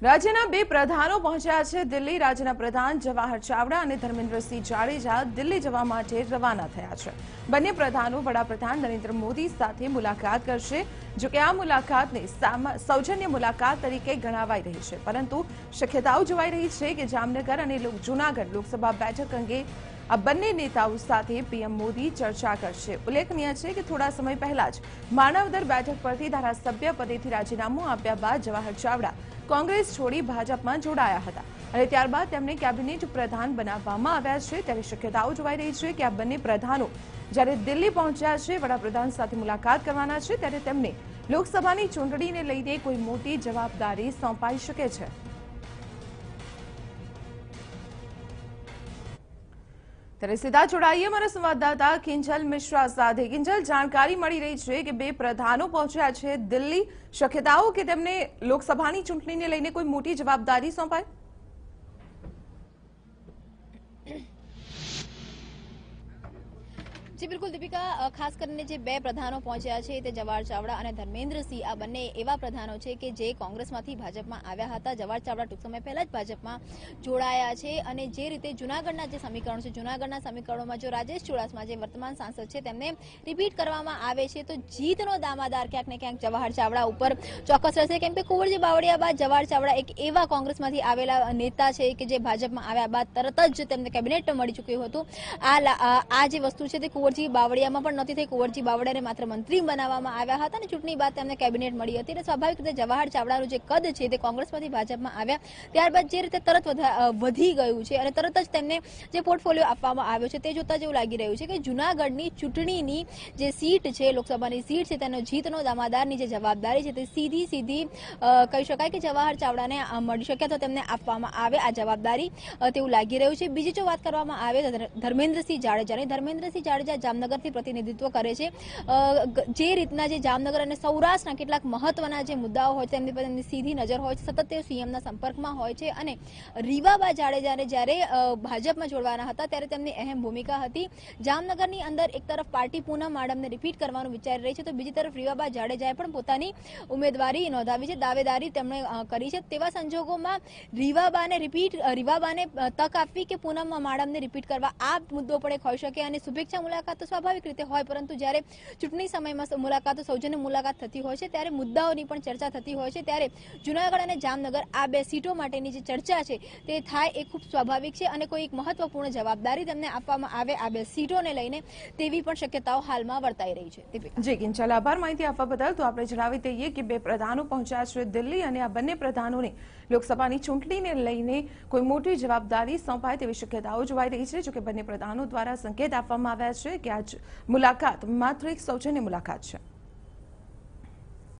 રાજ્યના બે પ્રધાનો પહોંચ્યા છે દિલ્હી। રાજ્યના પ્રધાન જવાહર ચાવડા અને ધર્મેન્દ્રસિંહ જાડેજા દિલ્હી જવા માટે રવાના થયા છે। બંને પ્રધાનો વડાપ્રધાન નરેન્દ્ર મોદી સાથે મુલાકાત કરશે। જો કે આ મુલાકાતને સૌજન્ય મુલાકાત તરીકે ગણાવાઈ રહી છે, પરંતુ શક્યતાઓ જોવાઈ રહી છે કે જામનગર અને જૂનાગઢ લોકસભા બેઠક અંગે આ બંને નેતાઓ સાથે પીએમ મોદી ચર્ચા કરશે। ઉલ્લેખનીય છે કે થોડા સમય પહેલા જ માનવદર બેઠક પરથી ધારાસભ્ય પદેથી રાજીનામું આપ્યા બાદ જવાહર ચાવડા કોંગ્રેસ છોડી ભાજપમાં જોડાયા હતા અને ત્યારબાદ તેમને કેબિનેટ પ્રધાન બનાવવામાં આવ્યા છે। ત્યારે શક્યતાઓ જોવાઈ રહી છે કે આ બંને પ્રધાનો જ્યારે દિલ્હી પહોંચ્યા છે, વડાપ્રધાન સાથે મુલાકાત કરવાના છે, ત્યારે તેમને લોકસભાની ચૂંટણીને લઈને કોઈ મોટી જવાબદારી સોંપાઈ શકે છે। ત્યારે સીધા જોડાઈએ અમારા સંવાદદાતા કિંજલ મિશ્રા સાથે। કિંજલ, જાણકારી મળી રહી છે કે બે પ્રધાનો પહોંચ્યા છે દિલ્હી। શક્યતાઓ કે તેમને લોકસભાની ચૂંટણીને લઈને કોઈ મોટી જવાબદારી સોંપાય? जी बिल्कुल दीपिका, खास કરીને જે બે પ્રધાનો પહોંચ્યા છે તે જવાહર ચાવડા અને ધર્મેન્દ્રસિંહ આ બંને એવા પ્રધાનો છે કે જે કોંગ્રેસમાંથી ભાજપમાં આવ્યા હતા। જવાહર ચાવડા ટૂંક સમય પહેલા જ ભાજપમાં જોડાયા છે અને જે રીતે જૂનાગઢના જે સમીકરણો છે, જૂનાગઢના સમીકરણોમાં જો રાજેશ ચુડાસમા જે વર્તમાન સાંસદ છે તેમને રિપીટ કરવામાં આવે છે તો જીતનો દામાદાર ક્યાંક ને ક્યાંક જવાહર ચાવડા ઉપર ચોક્કસ રહેશે, કેમ કે કુંવરજી બાવળિયા બાદ જવાહર ચાવડા એક એવા કોંગ્રેસમાંથી આવેલા નેતા છે કે જે ભાજપમાં આવ્યા બાદ તરત જ તેમને કેબિનેટ મળી ચૂક્યું હતું। આ જે વસ્તુ છે તે કુંવરજી બાવળિયામાં પણ નથી થઈ। કુંવરજી બાવળિયાને માત્ર મંત્રી બનાવવામાં આવ્યા હતા અને ચૂંટણી બાદ તેમને કેબિનેટ મળી હતી અને સ્વાભાવિક રીતે જવાહર ચાવડાનું જે કદ છે તે કોંગ્રેસમાંથી ભાજપમાં આવ્યા ત્યારબાદ જે રીતે તરત વધી ગયું છે અને તરત જ તેમને જે પોર્ટફોલિયો આપવામાં આવ્યો છે તે જોતા જેવું લાગી રહ્યું છે કે જૂનાગઢની ચૂંટણીની જે સીટ છે, લોકસભાની સીટ છે, તેનો જીતનો દામાદારની જે જવાબદારી છે તે સીધી કહી શકાય કે જવાહર ચાવડાને મળી શકે તો તેમને આપવામાં આવે આ જવાબદારી તેવું લાગી રહ્યું છે। બીજી જો વાત કરવામાં આવે તો ધર્મેન્દ્રસિંહ જાડેજા જામનગરથી પ્રતિનિધિત્વ કરે છે। જે રીતના જે જામનગર અને સૌરાષ્ટ્રના કેટલાક મહત્વના જે મુદ્દાઓ હોય છે તેમની પર તેમની સીધી નજર હોય છે, સતત તેઓ સીએમના સંપર્કમાં હોય છે અને રીવાબા જાડેજાને જ્યારે ભાજપમાં જોડવાના હતા ત્યારે તેમની અહેમ ભૂમિકા હતી। જામનગરની અંદર એક તરફ પાર્ટી પૂનમ માડમને રિપીટ કરવાનું વિચારી રહી છે તો બીજી તરફ રીવાબા જાડેજાએ પણ પોતાની ઉમેદવારી નોંધાવી છે, દાવેદારી તેમણે કરી છે। તેવા સંજોગોમાં રીવાબાને તક આપવી કે પૂનમ માડમને રિપીટ કરવા, આ મુદ્દો પણ એક હોઈ શકે અને શુભેચ્છા મુલાકાત તો સ્વાભાવિક રીતે હોય, પરંતુ જ્યારે ચૂંટણી સમયમાં મુલાકાતો સૌજન્ય મુલાકાત થતી હોય છે ત્યારે મુદ્દાઓની પણ ચર્ચા થતી હોય છે। ત્યારે જૂનાગઢ અને જામનગર આ બે સીટો માટેની જે ચર્ચા છે તે થાય એ ખૂબ સ્વાભાવિક છે અને કોઈ એક મહત્વપૂર્ણ જવાબદારી તેમને આપવામાં આવે આ બે સીટોને લઈને તેવી પણ શક્યતાઓ હાલમાં વર્તાઈ રહી છે। જી કિંજલ, આભાર માહિતી આપવા બદલ। તો આપણે જણાવી દઈએ કે બે પ્રધાનો પહોંચ્યા છે દિલ્હી અને આ બંને પ્રધાનોને લોકસભાની ચૂંટણીને લઈને કોઈ મોટી જવાબદારી સોંપાય તેવી શક્યતાઓ જોવાઈ રહી છે। જોકે બંને પ્રધાનો દ્વારા સંકેત આપવામાં આવ્યા છે કે આ મુલાકાત માત્ર એક સૌજન્ય મુલાકાત છે।